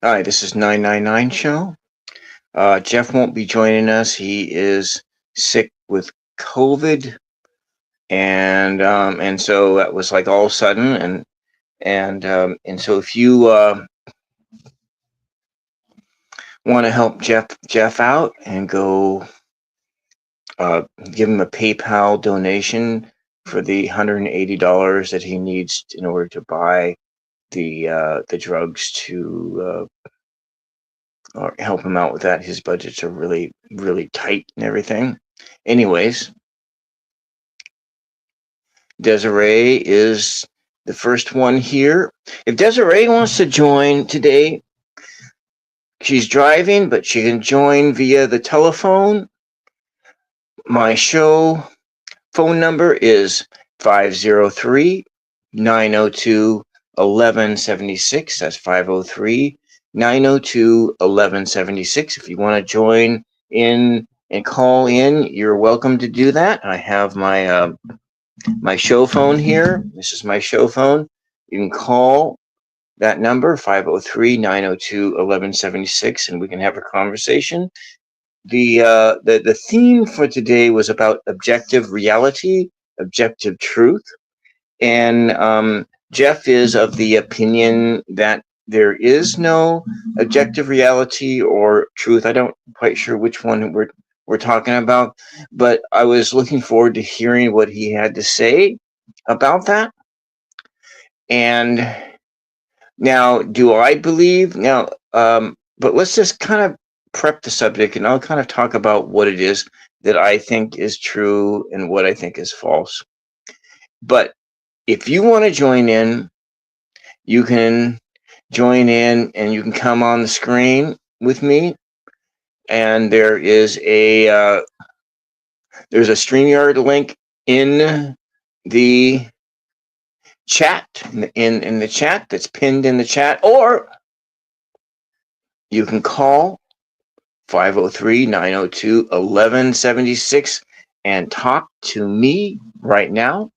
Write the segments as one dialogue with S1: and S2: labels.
S1: Hi, this is 999 Show. Jeff won't be joining us. He is sick with COVID, and so that was like all of a sudden, and so if you want to help Jeff out and go give him a PayPal donation for the $180 that he needs in order to buy the drugs to or help him out with that. His budgets are really, really tight and everything. Anyways, Desiree is the first one here. If Desiree wants to join today, she's driving, but she can join via the telephone. My show phone number is 503-902-1176. That's 503-902-1176. If you want to join in and call in, you're welcome to do that. I have my my show phone here. This is my show phone. You can call that number, 503-902-1176, and we can have a conversation. The theme for today was about objective reality, objective truth, and Jeff is of the opinion that there is no objective reality or truth. I don't quite sure which one we're talking about, but I was looking forward to hearing what he had to say about that. And now, do I believe now? But let's just kind of prep the subject, and I'll kind of talk about what it is that I think is true and what I think is false. But if you want to join in, you can join in, and you can come on the screen with me. And there is a there's a StreamYard link in the chat, in the chat that's pinned in the chat, or you can call 503-902-1176 and talk to me right now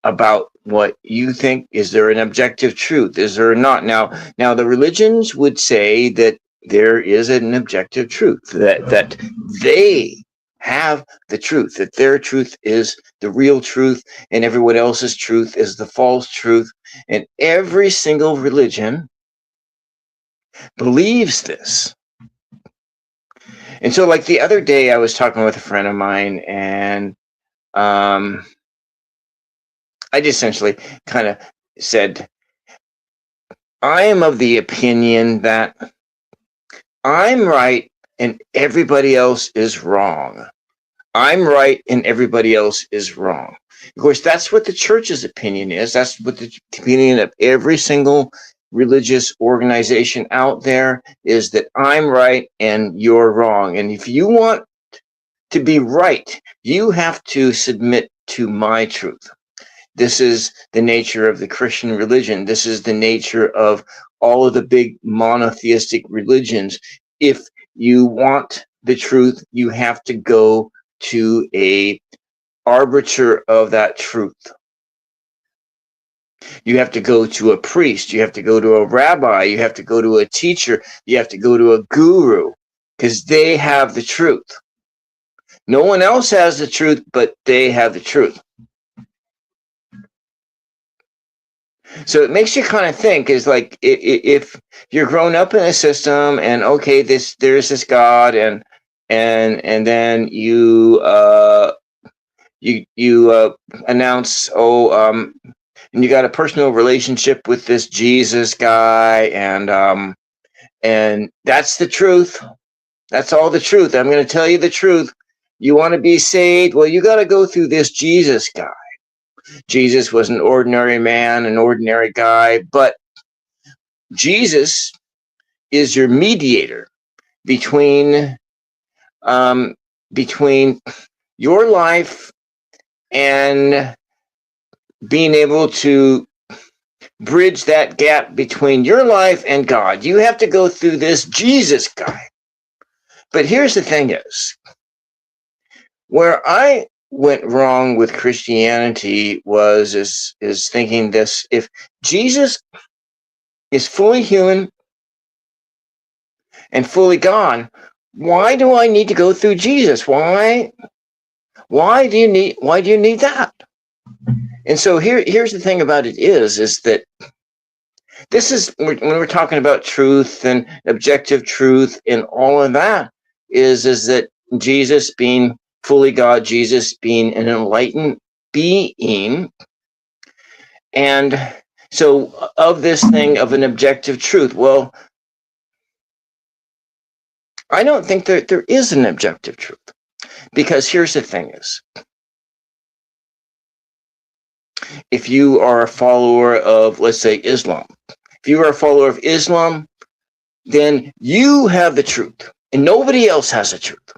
S1: about what you think. Is there an objective truth? Is there not? Now the religions would say that there is an objective truth, that they have the truth, that their truth is the real truth, and everyone else's truth is the false truth. And every single religion believes this. And so, like the other day, I was talking with a friend of mine, and I just essentially kind of said, I am of the opinion that I'm right and everybody else is wrong. I'm right and everybody else is wrong. Of course, that's what the church's opinion is. That's what the opinion of every single religious organization out there is, that I'm right and you're wrong. And if you want to be right, you have to submit to my truth. This is the nature of the Christian religion. This is the nature of all of the big monotheistic religions. If you want the truth, you have to go to a arbiter of that truth. You have to go to a priest. You have to go to a rabbi. You have to go to a teacher. You have to go to a guru, because they have the truth. No one else has the truth, but they have the truth. So it makes you kind of think, is like, if you're grown up in a system, and okay, there's this God, and then you announce, and you got a personal relationship with this Jesus guy, and that's the truth. That's all the truth. I'm going to tell you the truth. You want to be saved? Well, you got to go through this Jesus guy. Jesus was an ordinary man, an ordinary guy, but Jesus is your mediator between your life and being able to bridge that gap between your life and God. You have to go through this Jesus guy. But here's the thing is, where I went wrong with Christianity is thinking this: if Jesus is fully human and fully God, why do I need to go through Jesus? Why do you need that? And so here's the thing about it is that this is when we're talking about truth and objective truth and all of that is that Jesus being fully God, Jesus being an enlightened being. And so of this thing of an objective truth, well, I don't think that there is an objective truth, because here's the thing is, if you are a follower of, let's say, Islam, if you are a follower of Islam, then you have the truth and nobody else has the truth.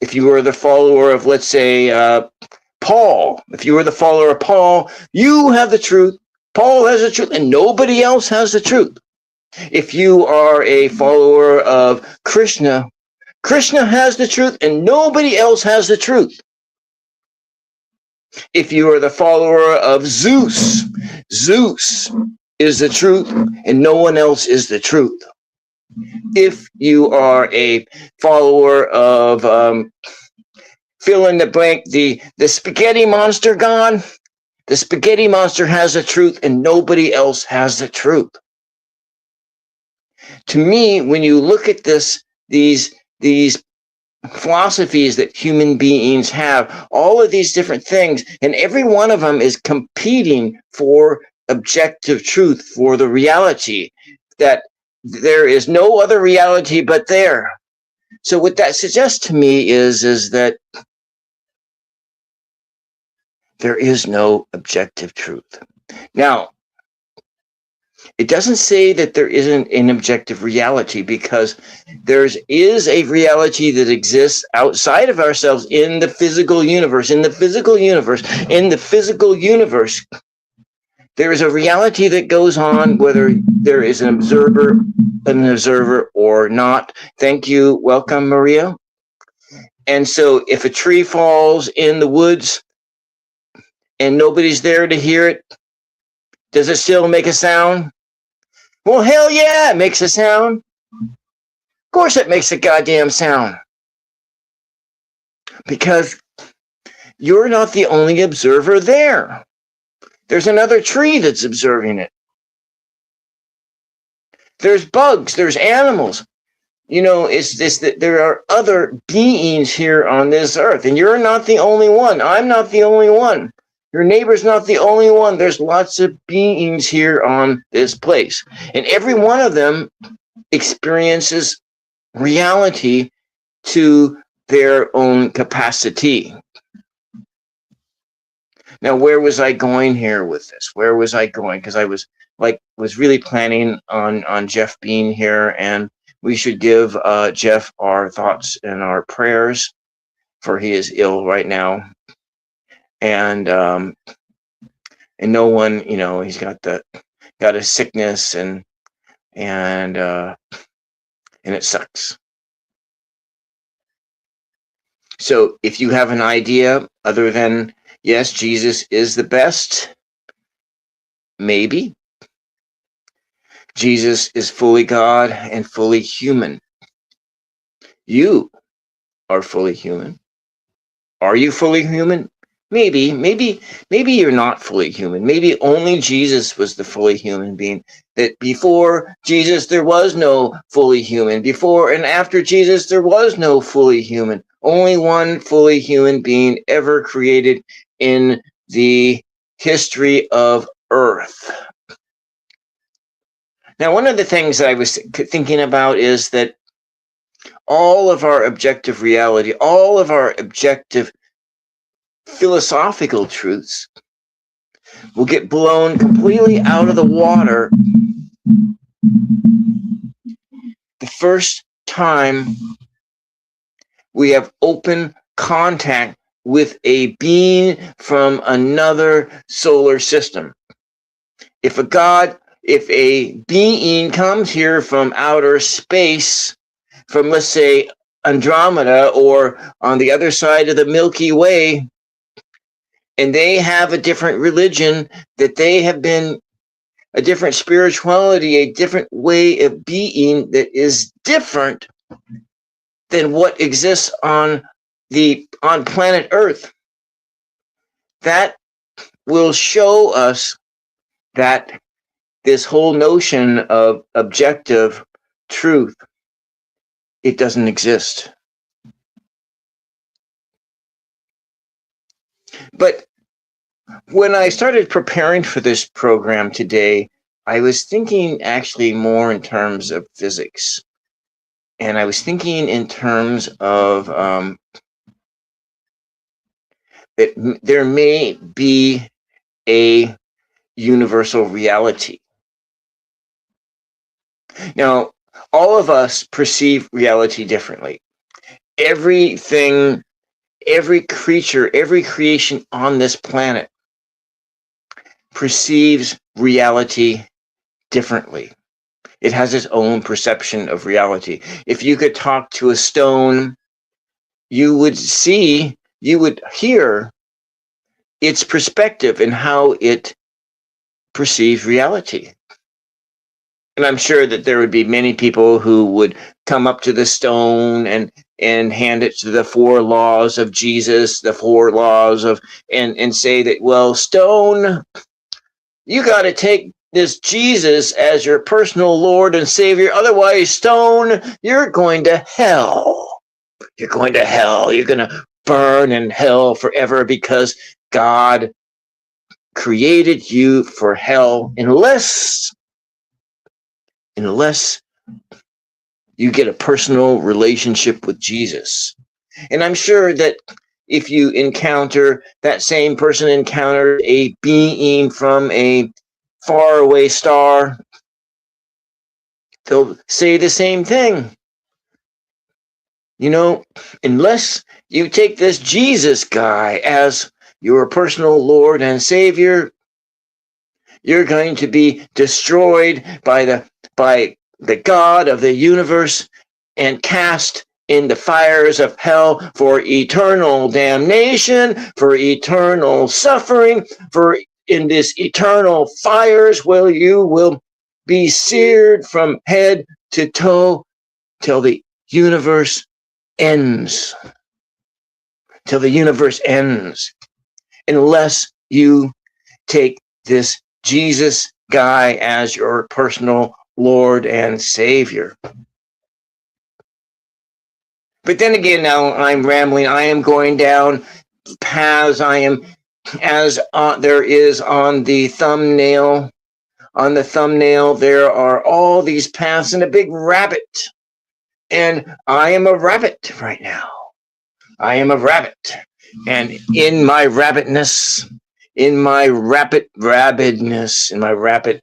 S1: If you are the follower of, let's say, Paul, if you are the follower of Paul, you have the truth. Paul has the truth and nobody else has the truth. If you are a follower of Krishna, Krishna has the truth and nobody else has the truth. If you are the follower of Zeus, Zeus is the truth and no one else is the truth. If you are a follower of fill in the blank, the spaghetti monster god, the spaghetti monster has the truth and nobody else has the truth. To me, when you look at these philosophies that human beings have, all of these different things, and every one of them is competing for objective truth, for the reality that there is no other reality but there. So what that suggests to me is that there is no objective truth. Now, it doesn't say that there isn't an objective reality, because there is a reality that exists outside of ourselves in the physical universe. In the physical universe, there is a reality that goes on whether there is an observer or not. Thank you. Welcome, Maria. And so if a tree falls in the woods and nobody's there to hear it, does it still make a sound? Well, hell yeah, it makes a sound. Of course it makes a goddamn sound. Because you're not the only observer there. There's another tree that's observing it. There's bugs, there's animals. You know, it's this that there are other beings here on this earth, and you're not the only one. I'm not the only one. Your neighbor's not the only one. There's lots of beings here on this place. And every one of them experiences reality to their own capacity. Now, where was I going here with this? Where was I going? Because I was really planning on Jeff being here, and we should give Jeff our thoughts and our prayers, for he is ill right now. And no one, you know, he's got a sickness and it sucks. So if you have an idea other than, yes, Jesus is the best, maybe. Jesus is fully God and fully human. You are fully human. Are you fully human? Maybe you're not fully human. Maybe only Jesus was the fully human being. That before Jesus, there was no fully human. Before and after Jesus, there was no fully human. Only one fully human being ever created in the history of Earth. Now, one of the things that I was thinking about is that all of our objective reality, all of our objective philosophical truths will get blown completely out of the water the first time we have open contact with a being from another solar system. If a being comes here from outer space, from, let's say, Andromeda or on the other side of the Milky Way, and they have a different religion that they have been a different spirituality, a different way of being that is different than what exists on planet Earth. That will show us that this whole notion of objective truth, it doesn't exist. But when I started preparing for this program today, I was thinking actually more in terms of physics. And I was thinking in terms of that there may be a universal reality. Now, all of us perceive reality differently. Everything, every creature, every creation on this planet perceives reality differently. It has its own perception of reality. If you could talk to a stone, you would hear its perspective and how it perceives reality. And I'm sure that there would be many people who would come up to the stone and hand it to the 4 laws of Jesus, the 4 laws of, and say that, well, stone, you got to take this Jesus as your personal Lord and Savior. Otherwise, stone, you're going to hell. You're going to hell. You're going to burn in hell forever because God created you for hell unless you get a personal relationship with Jesus. And I'm sure that if you encounter, that same person encountered a being from a faraway star, they'll say the same thing. You know, unless you take this Jesus guy as your personal Lord and Savior, you're going to be destroyed by the God of the universe and cast in the fires of hell for eternal damnation, for eternal suffering, for in this eternal fires where you will be seared from head to toe till the universe ends. Till the universe ends. Unless you take this Jesus guy as your personal Lord and Savior. But then again, now I'm rambling. I am going down paths. I am, as there is on the thumbnail. On the thumbnail, there are all these paths and a big rabbit. And I am a rabbit right now. I am a rabbit. And in my rabbitness, in my rabidness, in my rabbitness,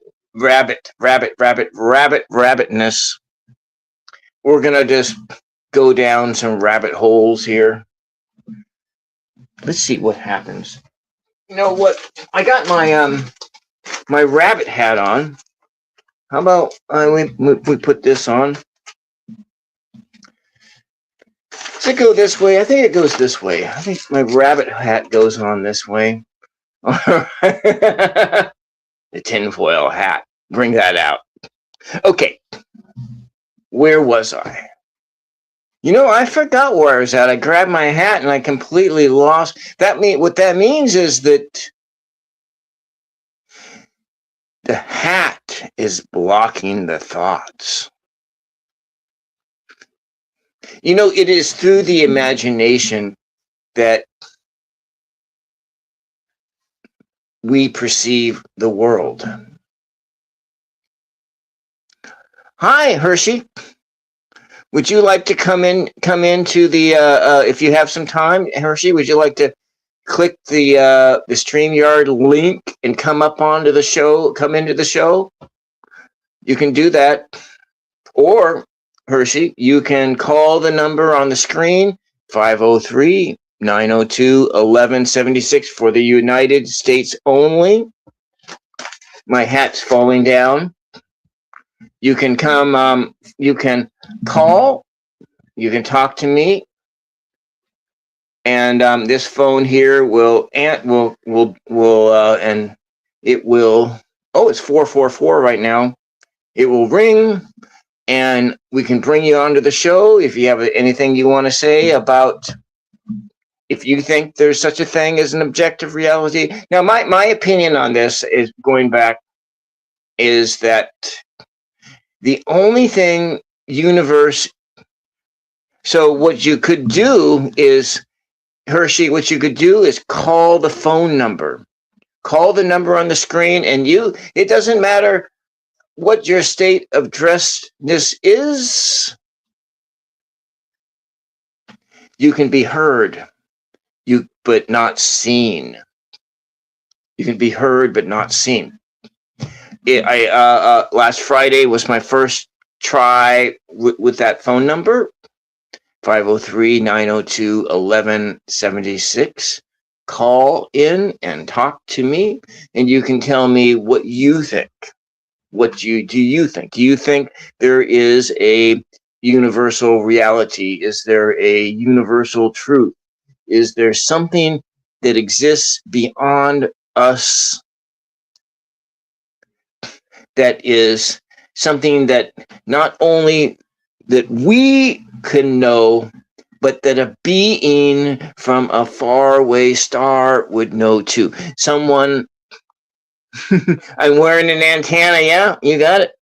S1: we're going to just go down some rabbit holes here. Let's see what happens. You know what? I got my my rabbit hat on. How about we put this on? Does it go this way? I think it goes this way. I think my rabbit hat goes on this way. The tinfoil hat. Bring that out. Okay. Where was I? You know, I forgot where I was at. I grabbed my hat and I completely lost. What that means is that the hat is blocking the thoughts. You know, it is through the imagination that we perceive the world. Hi, Hershey. Would you like to come into the if you have some time, Hershey? Would you like to click the StreamYard link and come up onto the show? Come into the show. You can do that, or Hershey, you can call the number on the screen 503-902-1176 for the United States only. My hat's falling down. You can come. You can call. You can talk to me. And this phone here will and it will Oh, it's 444 right now. It will ring, and we can bring you onto the show if you have anything you want to say about if you think there's such a thing as an objective reality. Now, my opinion on this is going back is that the only thing universe. So what you could do is, Hershey, what you could do is call the phone number. Call the number on the screen, and it doesn't matter what your state of dressedness is. You can be heard, but not seen. You can be heard, but not seen. Last Friday was my first try with that phone number, 503-902-1176. Call in and talk to me, and you can tell me what you think. What do you think? Do you think there is a universal reality? Is there a universal truth? Is there something that exists beyond us that is something that not only that we can know, but that a being from a faraway star would know too? Someone, I'm wearing an antenna, yeah, you got it.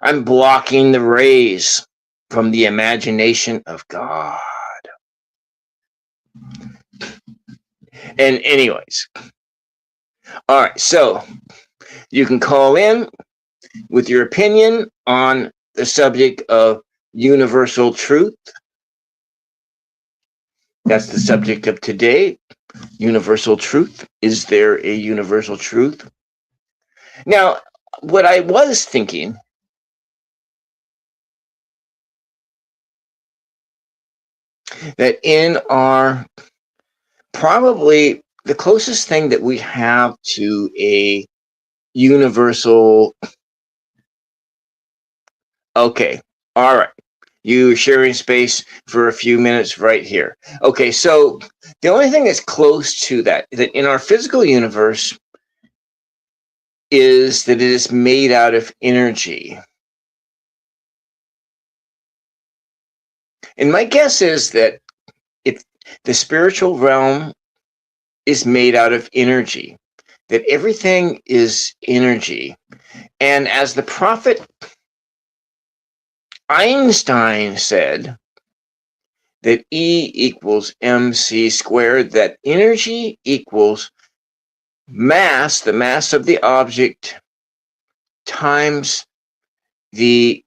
S1: I'm blocking the rays from the imagination of God. And anyways, all right, so you can call in with your opinion on the subject of universal truth. That's the subject of today, universal truth. Is there a universal truth? Now, what I was thinking, that in our, probably the closest thing that we have to a universal, okay, all right, you sharing space for a few minutes right here. Okay, so the only thing that's close to that in our physical universe is that it is made out of energy. And my guess is that if the spiritual realm is made out of energy, that everything is energy. And as the prophet Einstein said, that E equals mc squared, that energy equals mass, the mass of the object, times the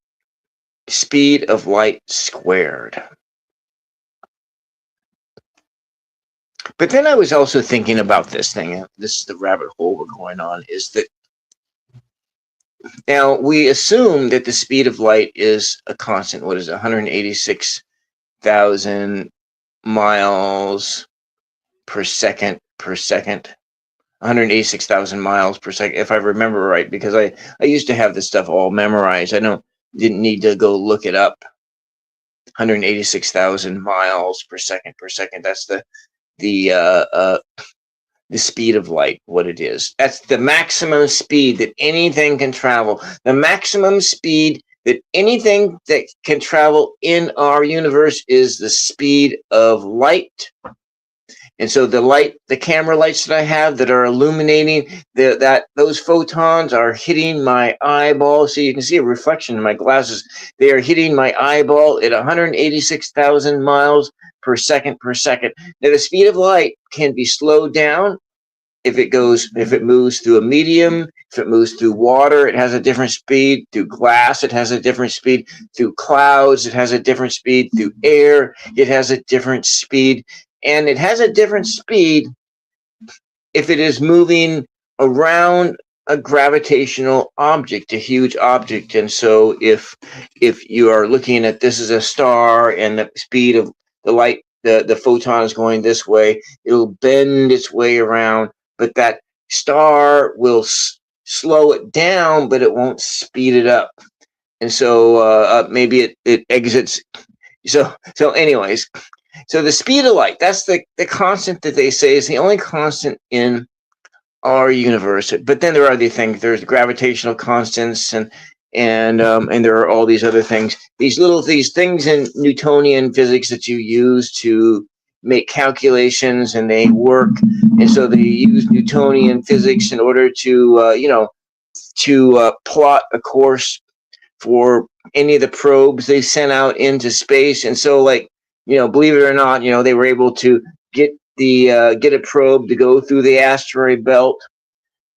S1: speed of light squared. But then I was also thinking about this thing. This is the rabbit hole we're going on, is that now we assume that the speed of light is a constant. What is it? 186,000 miles per second. 186,000 miles per second, if I remember right, because I used to have this stuff all memorized. Didn't need to go look it up. 186,000 miles per second. That's the speed of light, what it is. That's the maximum speed that anything can travel. The maximum speed that anything that can travel in our universe is the speed of light. And so the camera lights that I have that are illuminating, those photons are hitting my eyeball. So you can see a reflection in my glasses. They are hitting my eyeball at 186,000 miles per second. Now the speed of light can be slowed down if it moves through a medium. If it moves through water, it has a different speed. Through glass, it has a different speed. Through clouds, it has a different speed. Through air, it has a different speed. And it has a different speed if it is moving around a gravitational object, a huge object. And so if you are looking at this as a star and the speed of the light, the photon is going this way, it'll bend its way around, but that star will slow it down, but it won't speed it up. And so maybe it exits. So anyways, so the speed of light, that's the constant that they say is the only constant in our universe. But then there are other things. There's gravitational constants, and there are all these other things. These things in Newtonian physics that you use to make calculations, and they work. And so they use Newtonian physics in order to plot a course for any of the probes they sent out into space. And so, like, believe it or not, they were able to get a probe to go through the asteroid belt,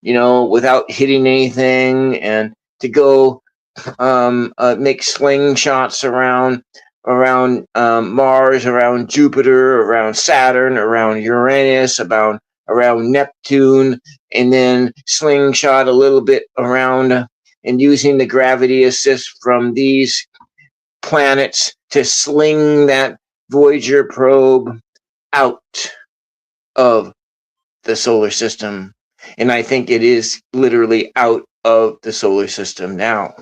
S1: without hitting anything, and to go make slingshots around Mars, around Jupiter, around Saturn, around Uranus, around Neptune, and then slingshot a little bit around, and using the gravity assist from these planets to sling that Voyager probe out of the solar system. And I think it is literally out of the solar system now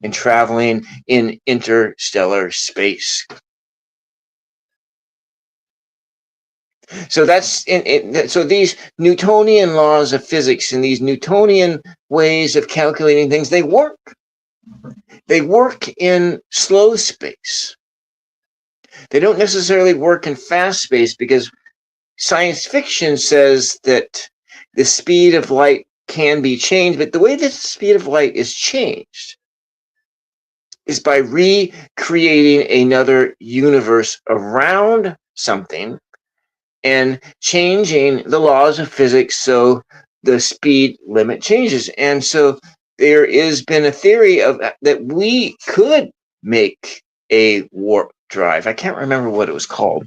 S1: and traveling in interstellar space. So that's so these Newtonian laws of physics and these Newtonian ways of calculating things, they work. They work in slow space. They don't necessarily work in fast space, because science fiction says that the speed of light can be changed, but the way that the speed of light is changed is by recreating another universe around something and changing the laws of physics so the speed limit changes. And so there has been a theory of that we could make a warp drive. I can't remember what it was called,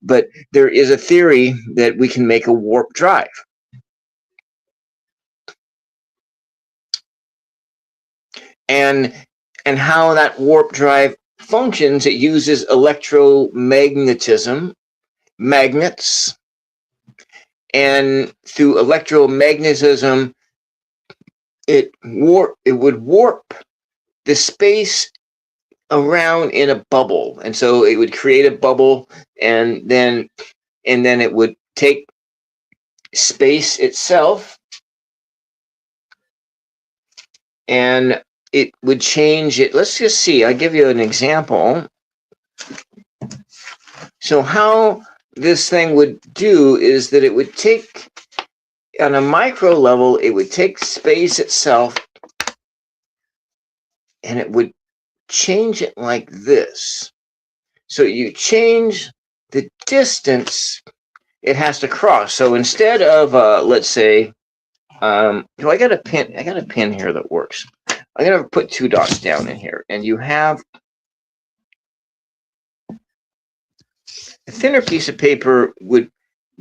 S1: but there is a theory that we can make a warp drive. And how that warp drive functions, it uses electromagnetism, magnets, and through electromagnetism, it would warp the space around in a bubble. And so it would create a bubble, and then it would take space itself, and it would change it. Let's just see. I'll give you an example. So how this thing would do is that it would take, on a micro level, it would take space itself, and it would change it like this. So you change the distance it has to cross. So instead of, let's say, I got a pin here that works. I'm going to put 2 dots down in here, and you have a thinner piece of paper would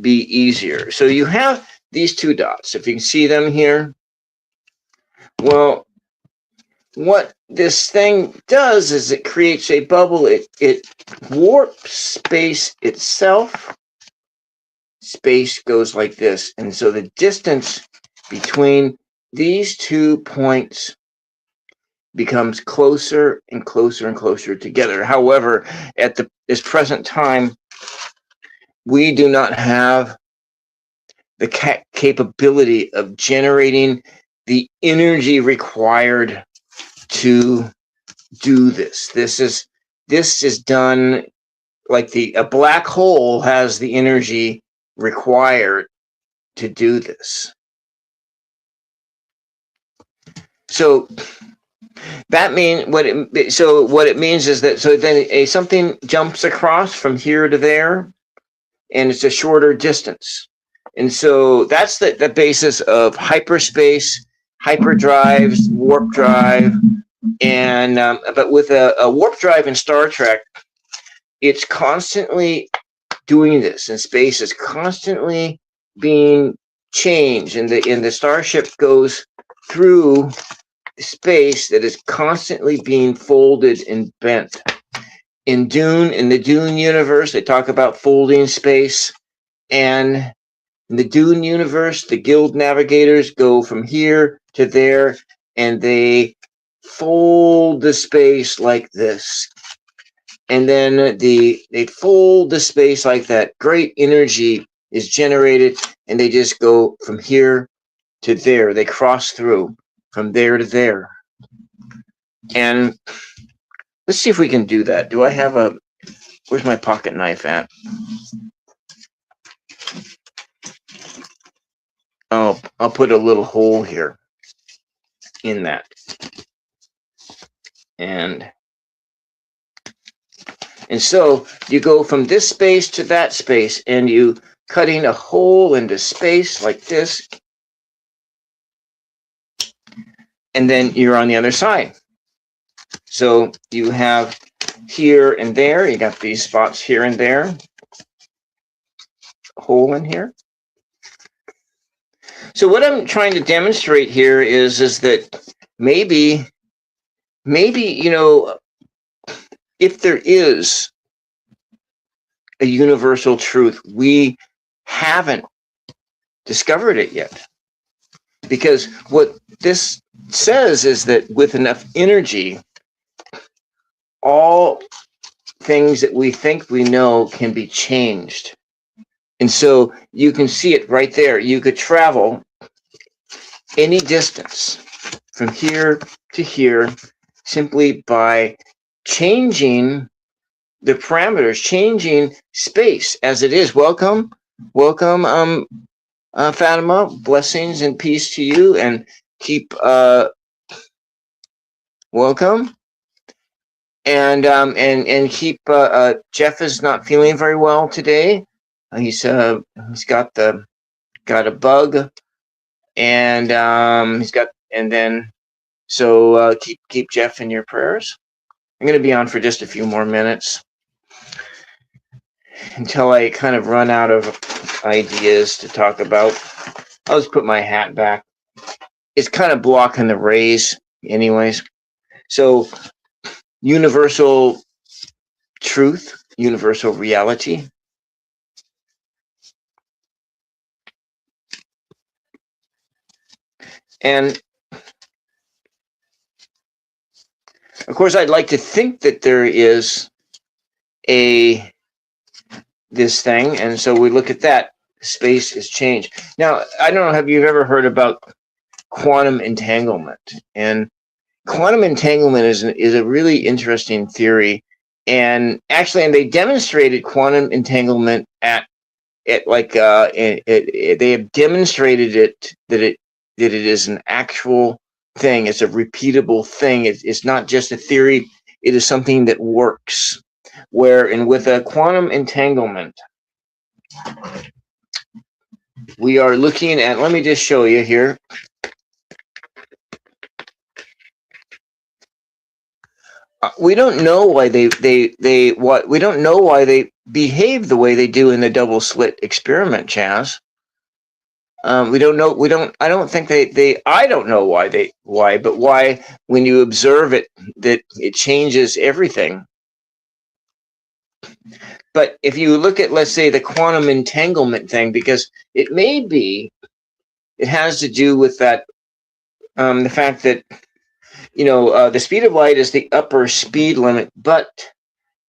S1: be easier. So you have these 2 dots, if you can see them here. Well, what this thing does is it creates a bubble. It warps space itself. Space goes like this. And so the distance between these 2 points becomes closer and closer and closer together. However, at this present time, we do not have the capability of generating the energy required to do this. This is done like a black hole has the energy required to do this. So that means what it means is that then something jumps across from here to there, and it's a shorter distance. And so that's the basis of hyperspace, hyperdrives, warp drive, and but with a warp drive in Star Trek, it's constantly doing this, and space is constantly being changed, and the starship goes through space that is constantly being folded and bent. In the Dune universe, they talk about folding space, and in the Dune universe, the guild navigators go from here to there, and they fold the space like this. And then they fold the space like that. Great energy is generated, and they just go from here to there. They cross through from there to there. And let's see if we can do that. Do I have a, where's my pocket knife at? Oh, I'll put a little hole here in that. And so you go from this space to that space, and you cutting a hole into space like this, and then you're on the other side. So you have here and there, you got these spots here and there, a hole in here. So what I'm trying to demonstrate here is that maybe, you know, if there is a universal truth, we haven't discovered it yet. Because what this says is that with enough energy, all things that we think we know can be changed. And so you can see it right there. You could travel any distance from here to here simply by changing the parameters, changing space as it is. Welcome, Fatima. Blessings and peace to you, and keep welcome. And keep. Jeff is not feeling very well today. He's got a bug, and he's got, and then so keep Jeff in your prayers. I'm going to be on for just a few more minutes until I kind of run out of ideas to talk about. I'll just put my hat back. It's kind of blocking the rays anyways. So universal truth, universal reality. And of course, I'd like to think that there is this thing, and so we look at that. Space is change. Now, I don't know, have you ever heard about quantum entanglement? And quantum entanglement is a really interesting theory, and actually, and they demonstrated quantum entanglement at like they have demonstrated it that it is an actual thing. It's a repeatable thing. It's not just a theory. It is something that works. And with a quantum entanglement, we are looking at, let me just show you here. We don't know why we don't know why they behave the way they do in the double slit experiment, Chaz. We don't know. I don't think I don't know why, but why when you observe it, that it changes everything. But if you look at, let's say, the quantum entanglement thing, because it has to do with that, the fact that, you know, the speed of light is the upper speed limit. But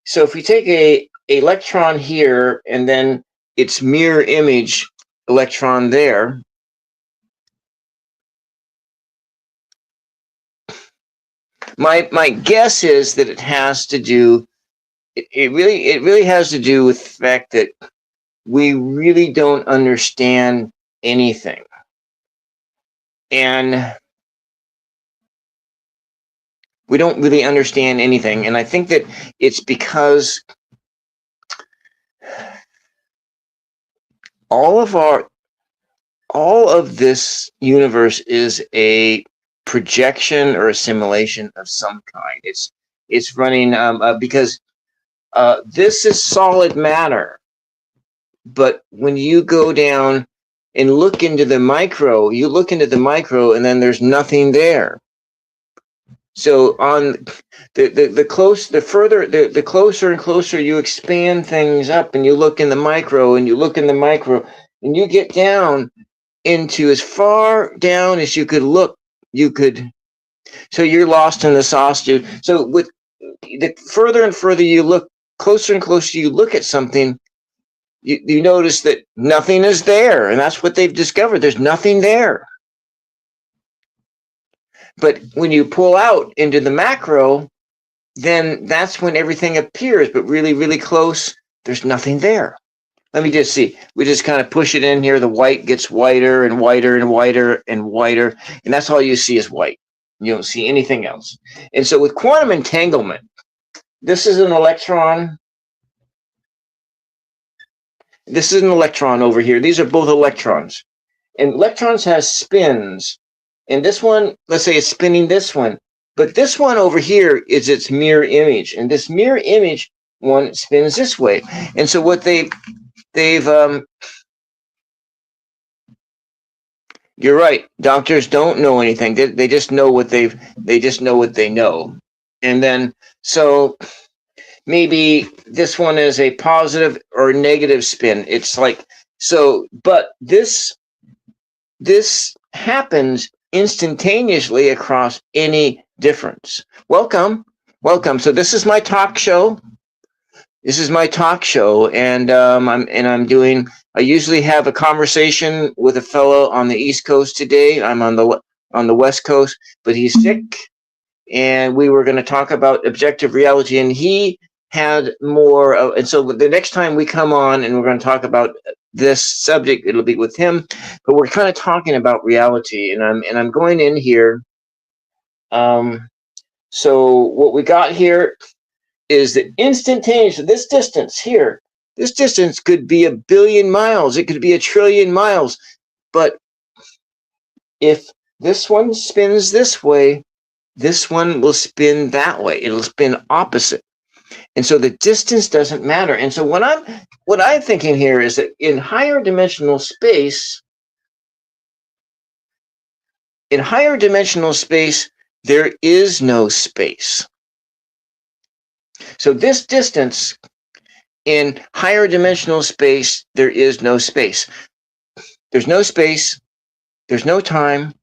S1: so if we take a electron here and then its mirror image electron there, my guess is that it has to do. It really has to do with the fact that we really don't understand anything. And we don't really understand anything. And I think that it's because all of this universe is a projection or a simulation of some kind. It's running because this is solid matter, but when you go down and look into the micro, and then there's nothing there. So on the closer and closer you expand things up, and you look in the micro, and you get down into as far down as you could look. So you're lost in the sauce, dude. So with the further and further you look, closer and closer you look at something, you notice that nothing is there, and that's what they've discovered. There's nothing there. But when you pull out into the macro, then that's when everything appears, but really, really close, there's nothing there. Let me just see. We just kind of push it in here. The white gets whiter and whiter and whiter and whiter, and that's all you see is white. You don't see anything else. And so with quantum entanglement, this is an electron. This is an electron over here. These are both electrons. And electrons has spins. And this one, let's say it's spinning this one. But this one over here is its mirror image. And this mirror image one spins this way. And so what they've you're right. Doctors don't know anything. They just know what they know what they know. And then so maybe this one is a positive or negative spin. It's like so, but this happens instantaneously across any difference. Welcome. So this is my talk show. And I usually have a conversation with a fellow on the East Coast today. I'm on the West Coast, but he's sick, and we were going to talk about objective reality, and he had more. And so the next time we come on and we're going to talk about this subject, it'll be with him. But we're kind of talking about reality, and I'm going in here. So what we got here is that instantaneously, this distance here, this distance could be 1 billion miles. It could be 1 trillion miles. But if this one spins this way, this one will spin that way. It'll spin opposite. And so the distance doesn't matter. And so what I'm thinking here is that in higher dimensional space, there is no space. So this distance in higher dimensional space, there is no space. There's no space. There's no time.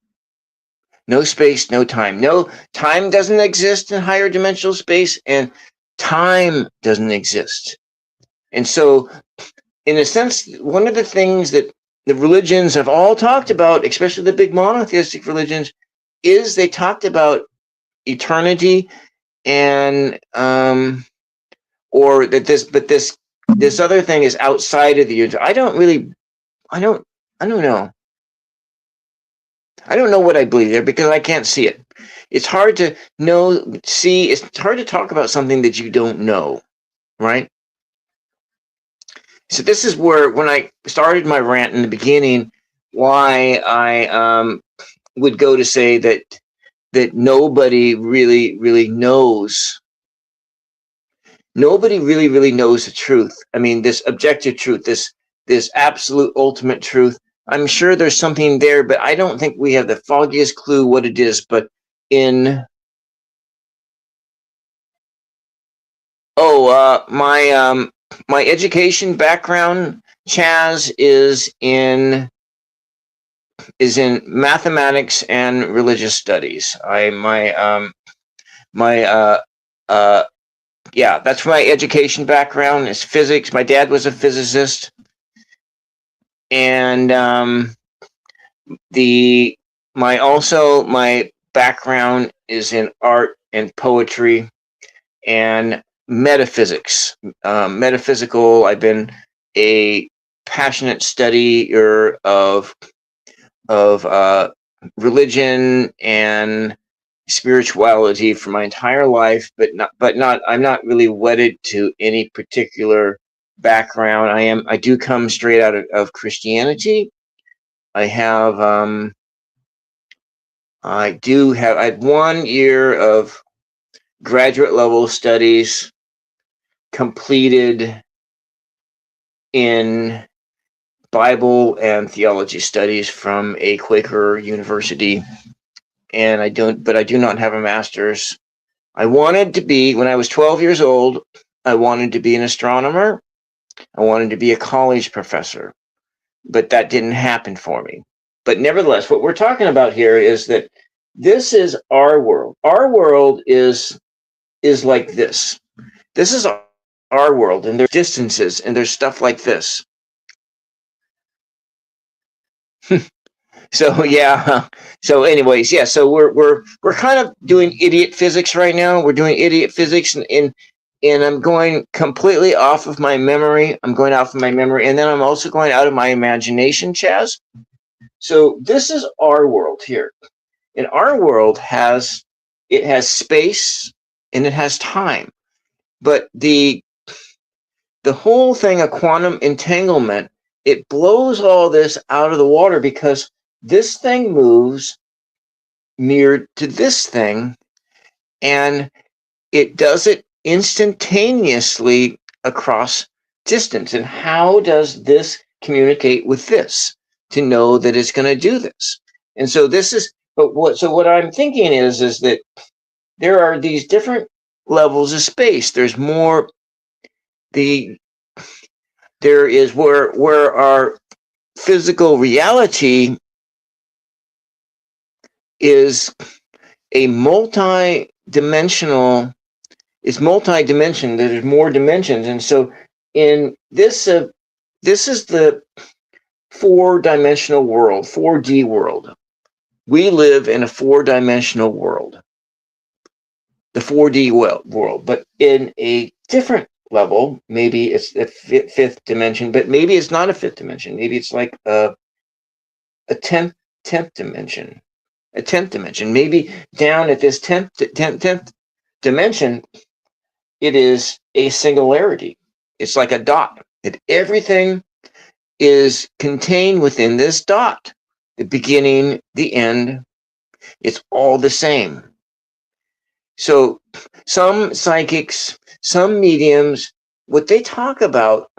S1: No space, no time. No time doesn't exist in higher dimensional space, and time doesn't exist. And so, in a sense, one of the things that the religions have all talked about, especially the big monotheistic religions, is they talked about eternity and or that this other thing is outside of the universe. I don't know. I don't know what I believe there because I can't see it. It's hard to see. It's hard to talk about something that you don't know, right? So this is where, when I started my rant in the beginning, why I would go to say that nobody really knows. Nobody really knows the truth. I mean, this objective truth, this absolute ultimate truth. I'm sure there's something there, but I don't think we have the foggiest clue what it is. But my education background, Chaz, is in mathematics and religious studies. Yeah, that's my education background is physics. My dad was a physicist, and my background is in art and poetry and metaphysics. Metaphysical. I've been a passionate studier of religion and spirituality for my entire life, I'm not really wedded to any particular background. I do come straight out of Christianity. I had 1 year of graduate level studies completed in Bible and theology studies from a Quaker university. And I do not have a master's. I wanted to be, when I was 12 years old, I wanted to be an astronomer. I wanted to be a college professor, but that didn't happen for me. But nevertheless, what we're talking about here is that this is our world. Our world is like this. This is our world, and there's distances, and there's stuff like this. So yeah. So anyways, yeah. So we're kind of doing idiot physics right now. We're doing idiot physics, and I'm going completely off of my memory. I'm going off of my memory, and then I'm also going out of my imagination, Chaz. So this is our world here, and our world has space and it has time, but the whole thing of quantum entanglement, it blows all this out of the water because this thing moves near to this thing, and it does it instantaneously across distance. And how does this communicate with this to know that it's going to do this? And so this is, so what I'm thinking is that there are these different levels of space. There's more, there is where our physical reality is a multi-dimensional, it's multi-dimension. There's more dimensions, and so in this, this is the 4-dimensional world, 4D world. We live in a 4-dimensional world, the 4D world, but in a different level. Maybe it's the 5th dimension, but maybe it's not a 5th dimension. Maybe it's like a 10th dimension. A 10th dimension. Maybe down at this 10th dimension, it is a singularity. It's like a dot. Everything is contained within this dot. The beginning, the end, it's all the same. So some psychics, some mediums, what they talk about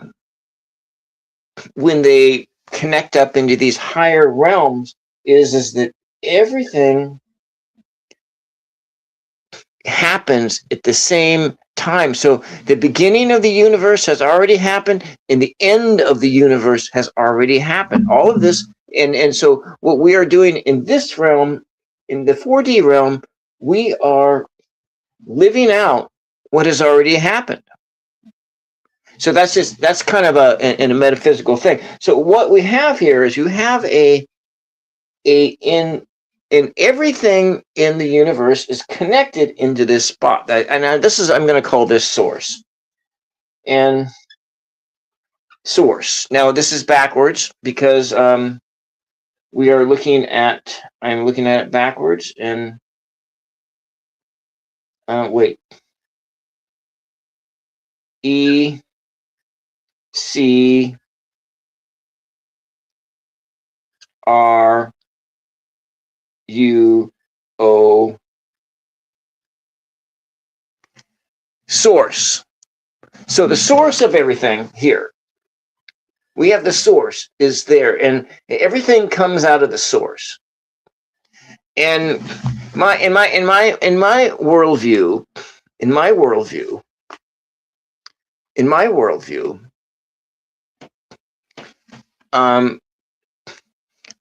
S1: when they connect up into these higher realms is that everything happens at the same time. So the beginning of the universe has already happened, and the end of the universe has already happened. All of this, and so what we are doing in this realm, in the 4D realm, we are living out what has already happened. So that's kind of a metaphysical thing. So what we have here is you have in everything in the universe is connected into this spot. And this is, I'm going to call this source. And source. Now this is backwards because we are looking at, I'm looking at it backwards, and wait. E C R U O, source. So the source of everything here, we have the source is there, and everything comes out of the source. And in my worldview,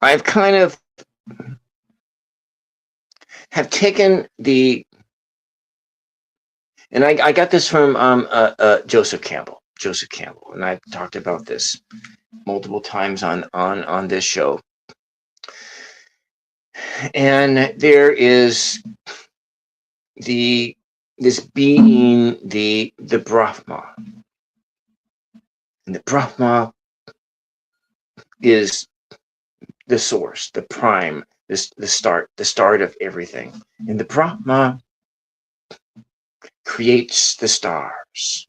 S1: I've kind of have taken the, and I got this from Joseph Campbell, and I've talked about this multiple times on this show. And there is this being, the Brahma, and the Brahma is the source, the prime, the start of everything. And the Brahma creates the stars.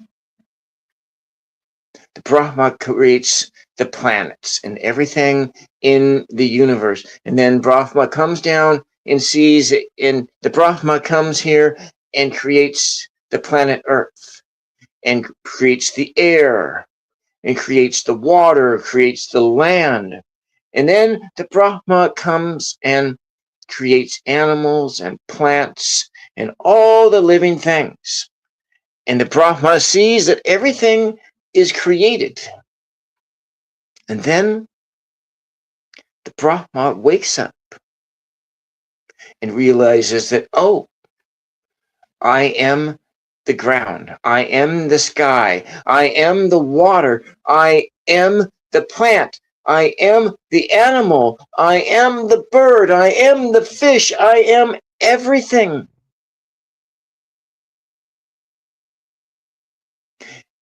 S1: The Brahma creates the planets and everything in the universe. And then Brahma comes down and sees it, and the Brahma comes here and creates the planet Earth, and creates the air, and creates the water, creates the land. And then the Brahma comes and creates animals and plants and all the living things. And the Brahma sees that everything is created. And then the Brahma wakes up and realizes that, oh, I am the ground, I am the sky, I am the water, I am the plant, I am the animal. I am the bird. I am the fish. I am everything.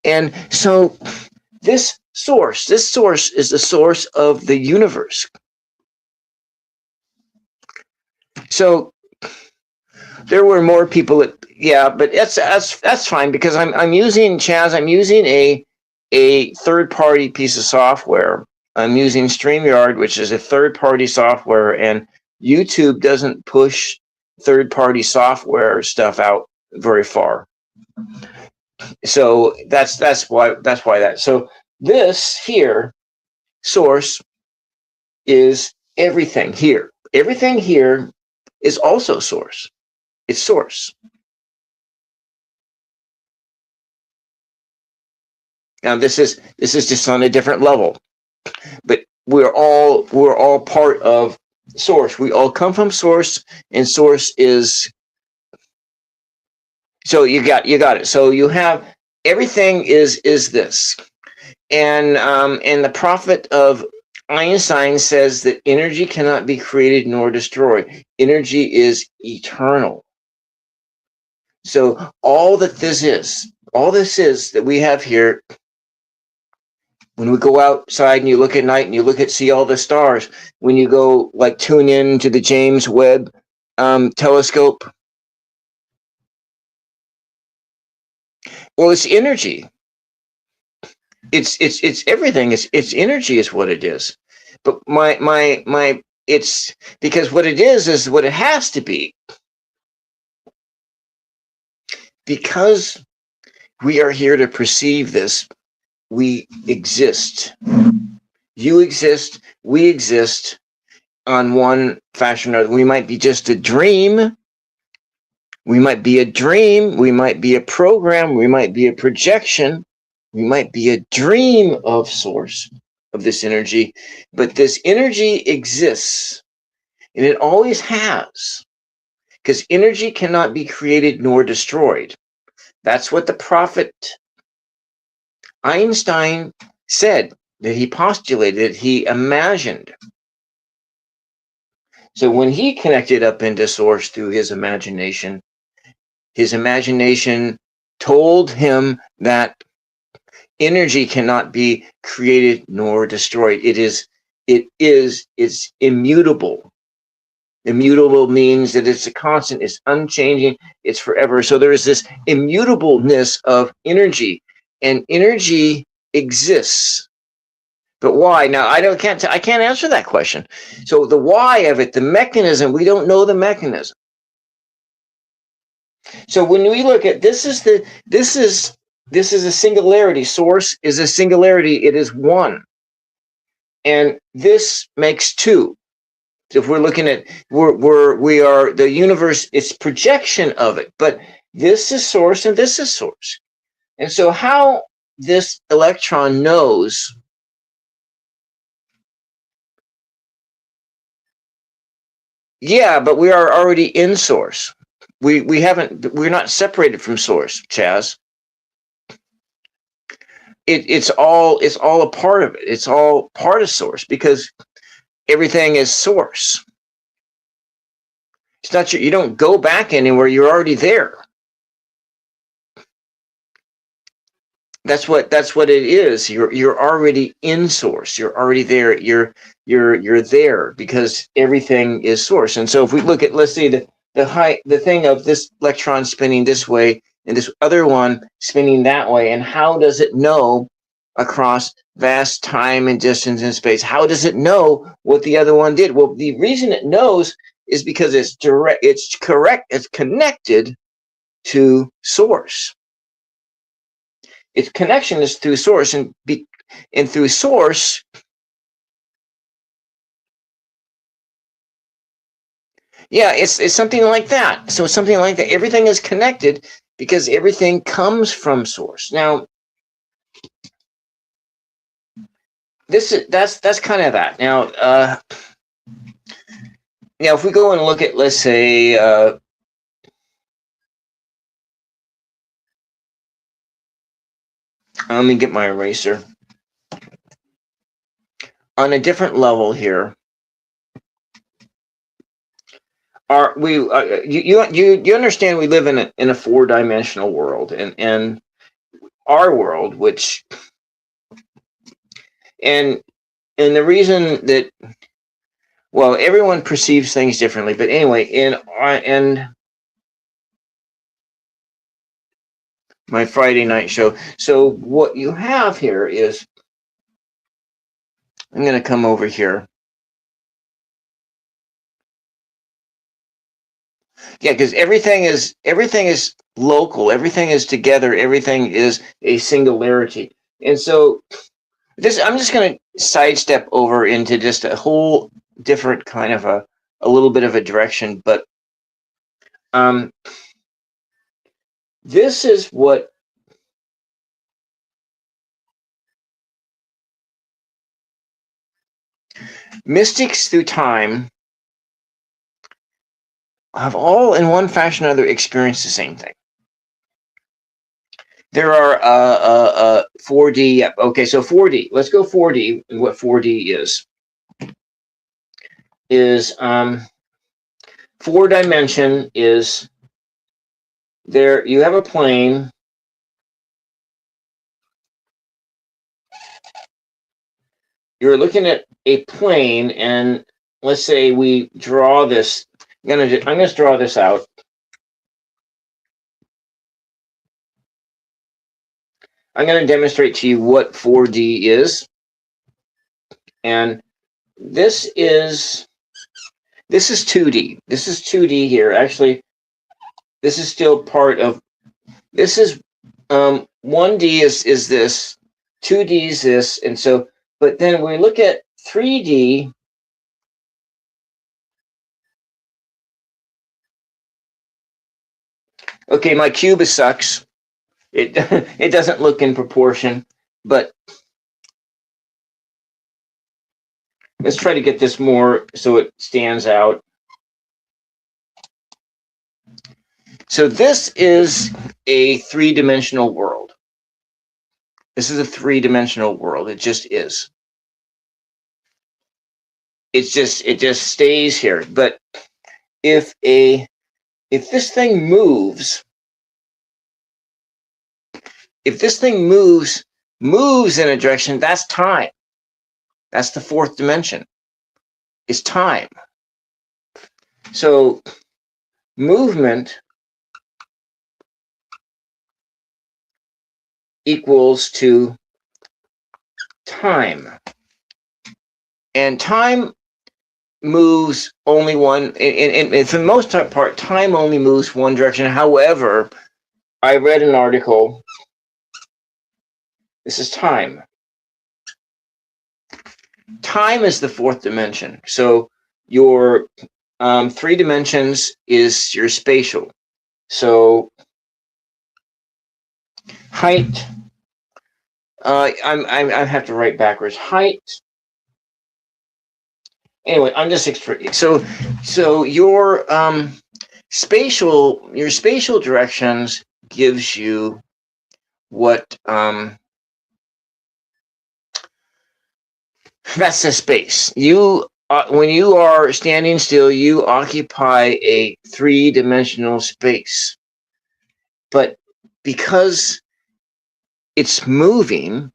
S1: And so this source is the source of the universe. So there were more people that, yeah, but that's fine, because I'm using Chaz. I'm using a third-party piece of software. I'm using StreamYard, which is a third-party software, and YouTube doesn't push third-party software stuff out very far. So that's why that. So this here source is everything here. Everything here is also source. It's source. Now this is just on a different level, but we're all part of source. We all come from source, and source is. So you got it. So you have everything is this, and the prophet of Einstein says that energy cannot be created nor destroyed. Energy is eternal. So all this is that we have here, when we go outside and you look at night and you see all the stars, when you go like tune in to the James Webb telescope, well, it's energy. It's everything. It's energy is what it is. But my it's because what it is what it has to be. Because we are here to perceive this, we exist. You exist, we exist on one fashion or another. We might be just a dream. We might be a dream. We might be a program. We might be a projection. We might be a dream of source of this energy. But this energy exists, and it always has, because energy cannot be created nor destroyed. That's what the prophet Einstein said, that he postulated, he imagined. So when he connected up into source through his imagination told him that energy cannot be created nor destroyed. It's immutable. Immutable means that it's a constant, it's unchanging, it's forever. So there is this immutableness of energy, and energy exists. But why? Now I can't answer that question. So the why of it, the mechanism, we don't know the mechanism. So when we look at this is a singularity. Source is a singularity. It is one, and this makes two. So if we're looking at we are the universe, it's projection of it, but this is source and this is source. And so how this electron knows, yeah, but we are already in source. We're not separated from source, Chaz. It's all a part of it. It's all part of source, because everything is source. It's not you don't go back anywhere. You're already there. That's what it is. You're already in source. You're already there. You're there because everything is source. And so if we look at, let's see, the thing of this electron spinning this way and this other one spinning that way, and how does it know across vast time and distance and space? How does it know what the other one did? Well, the reason it knows is because it's direct, it's correct, it's connected to source. Its connection is through source, and through source, yeah, it's something like that. So it's something like that. Everything is connected because everything comes from source. Now, that's kind of that. Now, if we go and look at, let's say, let me get my eraser. on a different level here, you understand we live in a four-dimensional world, and our world, which and the reason that, well, everyone perceives things differently, but anyway, in my Friday night show. So what you have here is, I'm going to come over here. Yeah, because everything is local, everything is together, everything is a singularity. And so I'm just going to sidestep over into just a whole different kind of a little bit of a direction, but this is what mystics through time have all, in one fashion or another, experienced the same thing. There are 4D. Okay, so 4D. Let's go 4D. What 4D is 4-dimension is there. You have a plane. You're looking at a plane, and let's say we draw this. I'm gonna draw this out. I'm going to demonstrate to you what 4D is. And this is 2D. This is 2D here. Actually, this is still part of, this is 1D is this, 2D is this, and so, but then when we look at 3D, okay, my cube sucks. It doesn't look in proportion, but let's try to get this more so it stands out. So this is a 3-dimensional world. This is a 3-dimensional world. It just is. It just stays here. But if this thing moves, moves in a direction, that's time. That's the 4th dimension. It's time. So movement equals to time. And time moves only one, and for the most part, time only moves one direction. However, I read an article. This is time. Time is the 4th dimension. So your 3 dimensions is your spatial. So height. I have to write backwards. Height. Anyway, I'm just so your spatial directions gives you what that's the space. You when you are standing still, you occupy a 3-dimensional space. But because it's moving,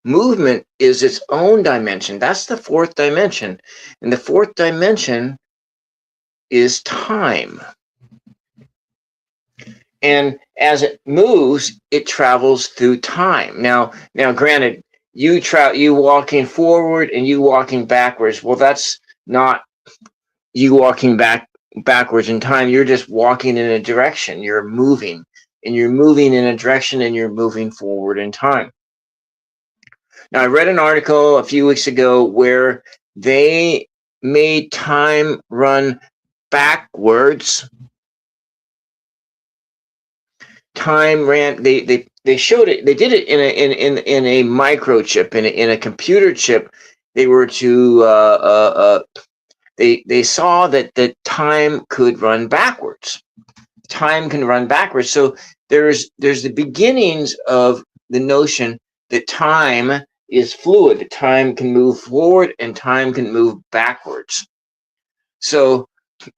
S1: movement is its own dimension. That's the 4th dimension. And the 4th dimension is time. And as it moves, it travels through time. Now granted, you walking forward and you walking backwards. Well, that's not you walking backwards in time. You're just walking in a direction. You're moving. And you're moving in a direction, and you're moving forward in time. Now, I read an article a few weeks ago where they made time run backwards. Time ran. They showed it. They did it in a microchip, in a computer chip. They were to they saw that the time could run backwards. Time can run backwards. So there's the beginnings of the notion that time is fluid. Time can move forward and time can move backwards. So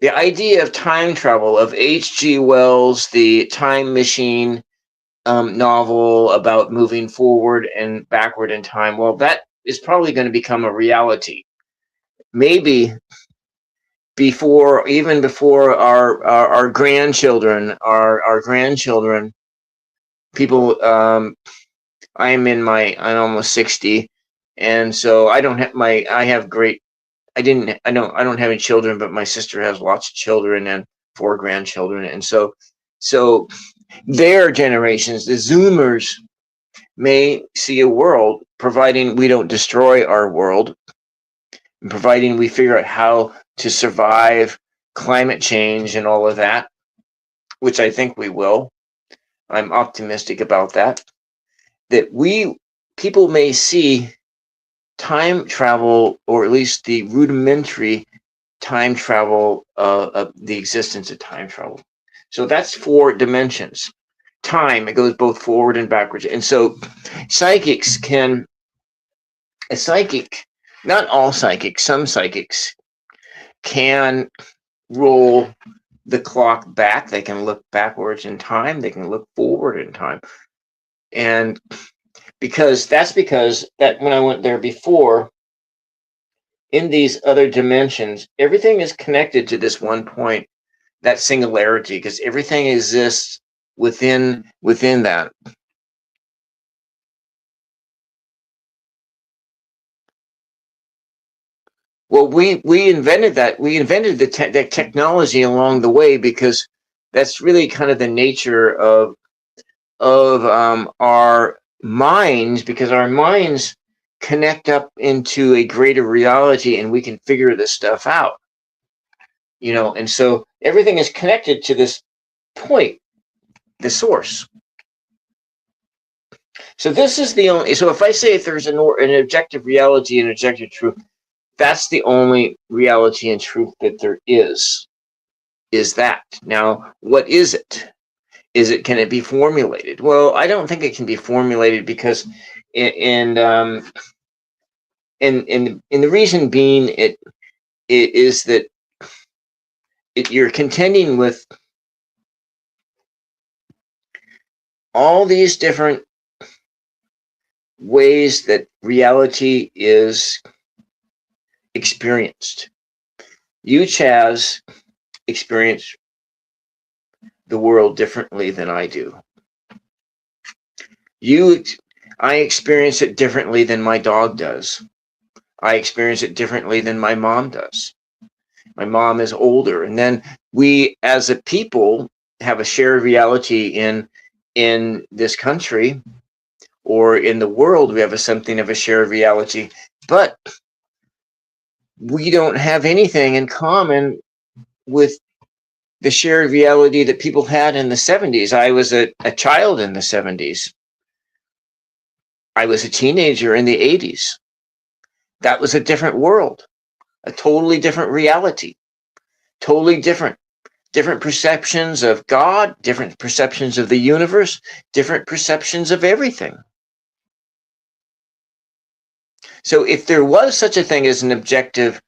S1: the idea of time travel, of H.G. Wells, the Time Machine novel about moving forward and backward in time, well, that is probably going to become a reality. Maybe even before our grandchildren, our grandchildren, people, I'm almost 60, and so I don't have I don't have any children, but my sister has lots of children and 4 grandchildren, and so their generations, the Zoomers, may see a world, providing we don't destroy our world, and providing we figure out how to survive climate change and all of that, which I think we will. I'm optimistic about that. That people may see time travel, or at least the rudimentary time travel, the existence of time travel. So that's 4 dimensions. Time, it goes both forward and backwards. And so not all psychics, some psychics can roll the clock back. They can look backwards in time. They can look forward in time. And because that when I went there before, in these other dimensions, everything is connected to this one point, that singularity, because everything exists within that. Well, we invented that. We invented the technology along the way, because that's really kind of the nature of our minds, because our minds connect up into a greater reality, and we can figure this stuff out. And so everything is connected to this point, the source. So this is the only. So if I say if there's an objective reality and objective truth, that's the only reality and truth that there is that. Now, what is it? Can it be formulated? Well, I don't think it can be formulated, because and the reason being, it is that you're contending with all these different ways that reality is experienced. You, Chaz, experience the world differently than I do. I experience it differently than my dog does. I experience it differently than my mom does. My mom is older, and then we, as a people, have a shared reality in this country, or in the world. We have something of a shared reality, but we don't have anything in common with the shared reality that people had in the 70s. I was a child in the 70s. I was a teenager in the 80s. That was a different world, a totally different reality, totally different perceptions of God, different perceptions of the universe, different perceptions of everything. So if there was such a thing as an objective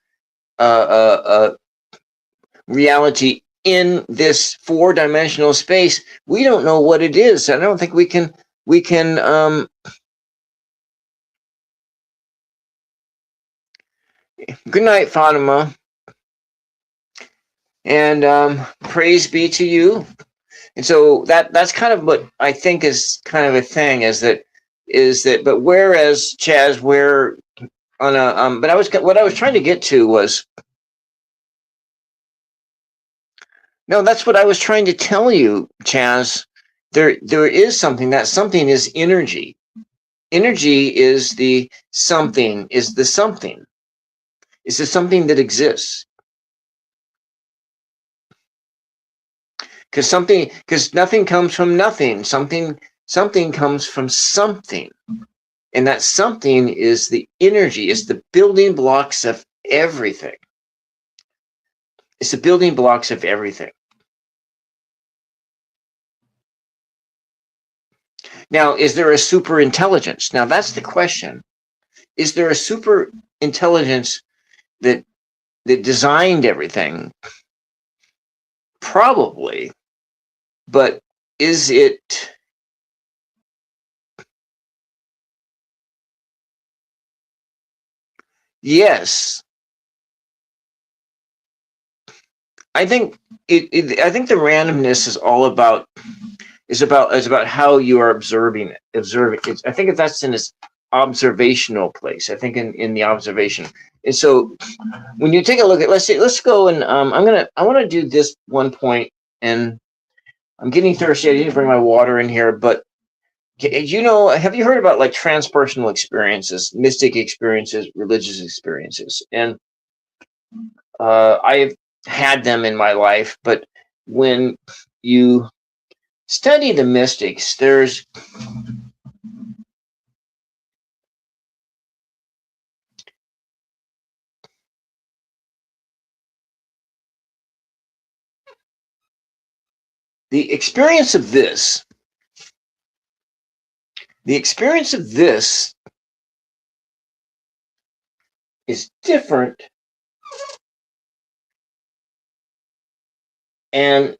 S1: reality in this 4-dimensional space, we don't know what it is. I don't think we can good night, Fatima, and praise be to you. And so that's kind of what I think is kind of a thing, is that but whereas, Chaz, where on a but what I was trying to get to was, no, that's what I was trying to tell you, Chaz. There is something. That something is energy. Energy is the something. It's the something that exists. Because nothing comes from nothing. Something comes from something. And that something is the energy. It's the building blocks of everything. It's the building blocks of everything. Now, is there a super intelligence? Now, that's the question. is there a super intelligence that designed everything? Probably. But is it? Yes. I think I think the randomness is all about how you are observing it. I think that's in this observational place. I think in the observation. And so when you take a look at, let's go and I want to do this one point, and I'm getting thirsty. I didn't bring my water in here, but have you heard about like transpersonal experiences, mystic experiences, religious experiences? And I've had them in my life, but when you study the mystics, there's the experience of this. The experience of this is different, and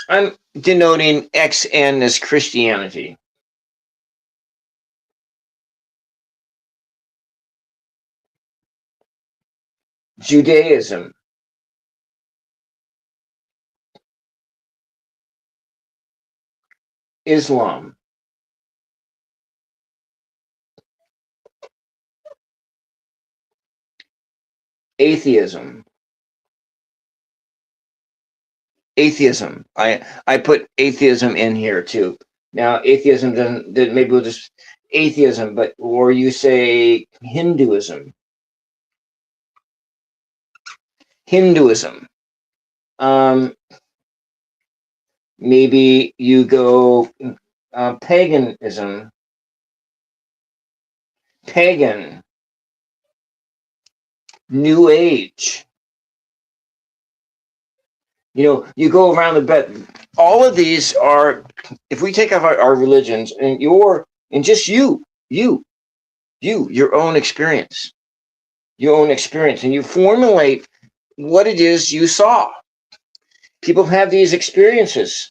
S1: I'm denoting XN as Christianity. Judaism, Islam, atheism. I put atheism in here too. Now atheism doesn't. Maybe we'll just atheism, but or you say Hinduism. Maybe you go paganism. Pagan. New Age. You go around the bed. All of these are, if we take off our religions and just your own experience, and you formulate what it is you saw. People have these experiences,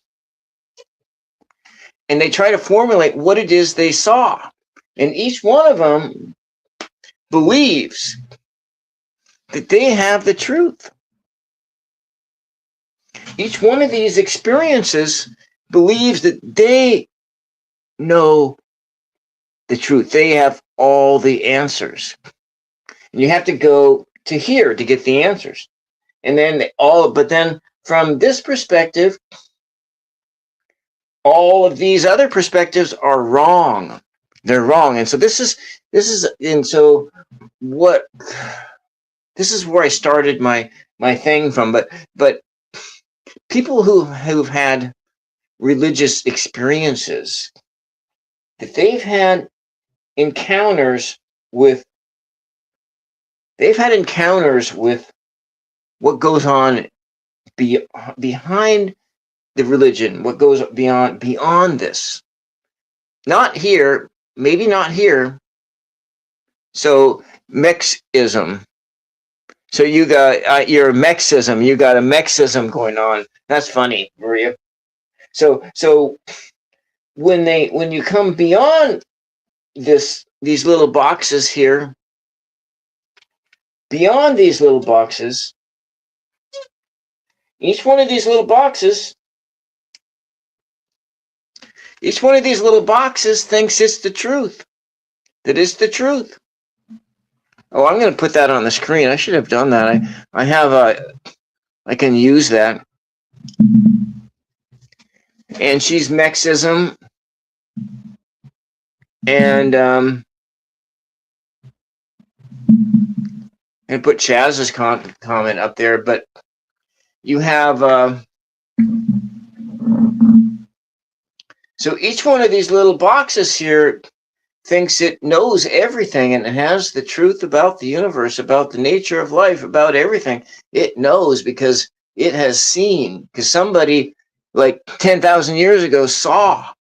S1: and they try to formulate what it is they saw, and each one of them believes that they have the truth. Each one of these experiences believes that they know the truth. They have all the answers. And you have to go to here to get the answers. And then but then from this perspective, all of these other perspectives are wrong. They're wrong. And so this is where I started my thing from. But people who've had religious experiences, that they've had encounters with what goes on behind the religion, what goes beyond this. Not here, maybe not here. So mexism. So you got your mexism. You got a mexism going on. That's funny, Maria. So when you come beyond these little boxes here, beyond these little boxes, each one of these little boxes thinks it's the truth. That is the truth. Oh, I'm going to put that on the screen. I should have done that. I can use that. And she's mexism. And put Chaz's comment up there, but you have so each one of these little boxes here thinks it knows everything, and it has the truth about the universe, about the nature of life, about everything. It knows because it has seen, because somebody like 10,000 years ago saw.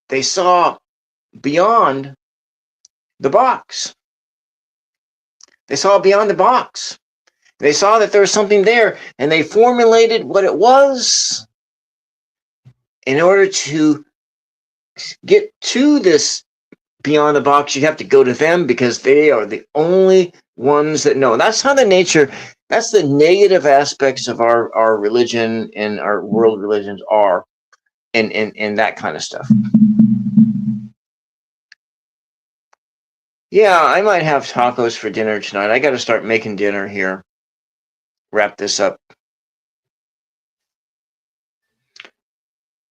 S1: They saw beyond the box. They saw beyond the box. They saw that there was something there, and they formulated what it was in order to get to this beyond the box. You have to go to them because they are the only ones that know. That's how that's the negative aspects of our religion and our world religions are, and that kind of stuff. Yeah, I might have tacos for dinner tonight. I got to start making dinner here. Wrap this up.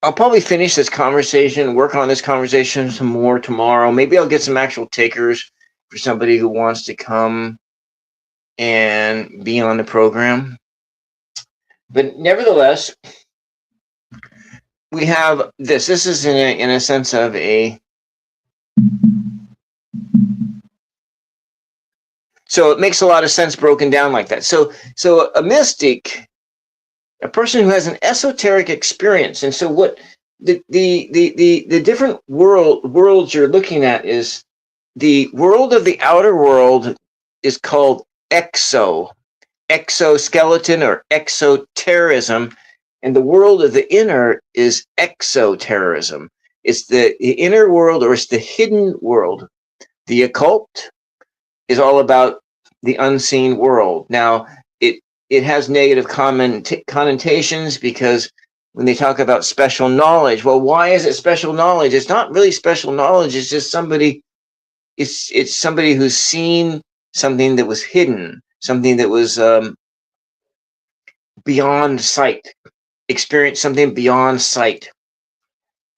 S1: I'll probably finish this conversation, work on this conversation some more tomorrow. Maybe I'll get some actual takers for somebody who wants to come and be on the program. But nevertheless, we have this. This is in a sense of a... So it makes a lot of sense broken down like that. So a mystic, a person who has an esoteric experience, and so what the different worlds you're looking at is the world of the outer world is called exoskeleton or exoterrorism, and the world of the inner is exoterrorism. It's the inner world, or it's the hidden world. The occult is all about the unseen world. Now, it has negative connotations because when they talk about special knowledge, well, why is it special knowledge? It's not really special knowledge. It's just somebody. It's somebody who's seen something that was hidden, something that was beyond sight, experienced something beyond sight.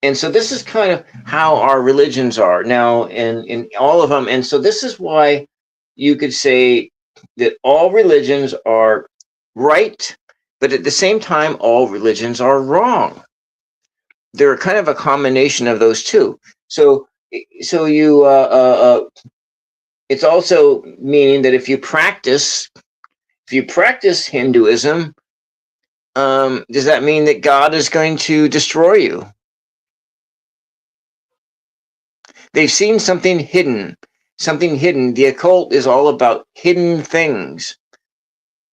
S1: And so this is kind of how our religions are now, in all of them. And so this is why you could say that all religions are right, but at the same time, all religions are wrong. They're kind of a combination of those two. So you, it's also meaning that if you practice Hinduism, does that mean that God is going to destroy you? They've seen something hidden. The occult is all about hidden things.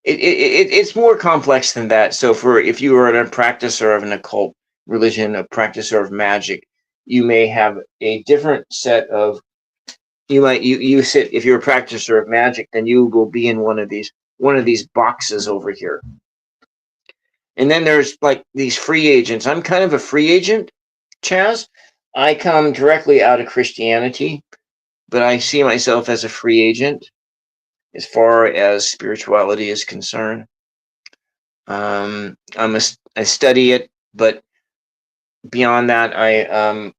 S1: It's more complex than that. So if you are a practicer of an occult religion, a practicer of magic, you may have a different set of, if you're a practicer of magic, then you will be in one of these boxes over here. And then there's like these free agents. I'm kind of a free agent, Chaz. I come directly out of Christianity, but I see myself as a free agent as far as spirituality is concerned. I study it, but beyond that, I'm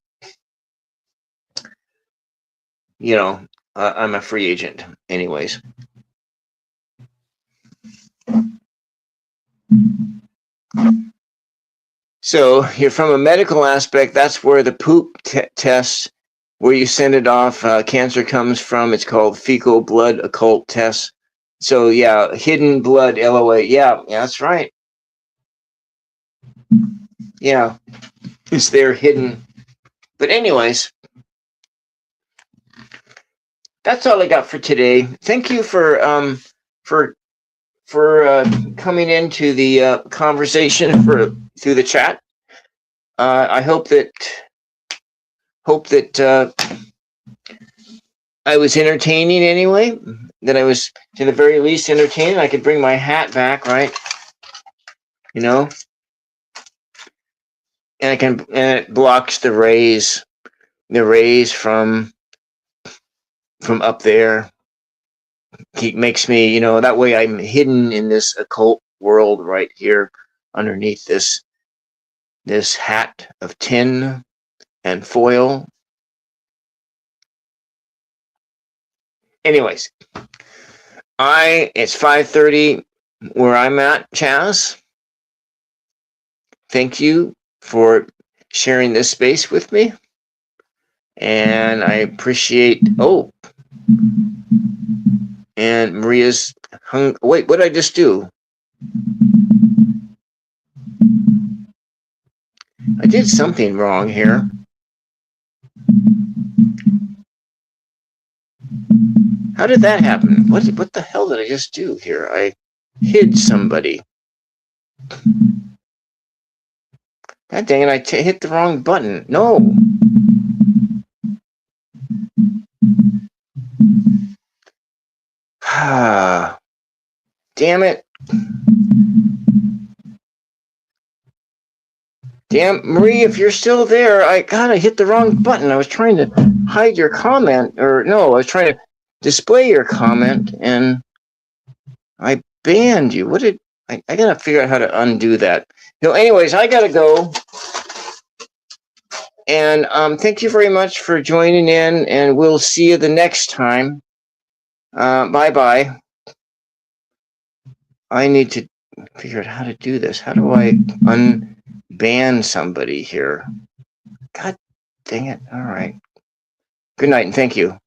S1: a free agent anyways. So you're from a medical aspect, that's where the poop test, where you send it off, cancer comes from. It's called fecal blood occult test. So yeah, hidden blood, LOA. Yeah, that's right. Yeah, it's there hidden. But anyways, that's all I got for today. Thank you for coming into the conversation through the chat. I hope that I was entertaining anyway. That I was, to the very least, entertaining. I could bring my hat back, right? And it blocks the rays from up there. It makes me, that way I'm hidden in this occult world right here underneath this hat of tin and foil. Anyways, it's 5:30 where I'm at, Chaz. Thank you for sharing this space with me. And I appreciate, and Maria's wait, what did I just do? I did something wrong here. How did that happen? What the hell did I just do here? I hid somebody. God dang it, I hit the wrong button. No. Damn it. Damn, Marie, if you're still there, I hit the wrong button. I was trying to hide your comment, or no, I was trying to display your comment, and I banned you. What did I gotta figure out how to undo that. Anyways, I gotta go. And thank you very much for joining in, and we'll see you the next time. Bye-bye. I need to figure out how to do this. How do I unban somebody here? God dang it. All right. Good night, and thank you.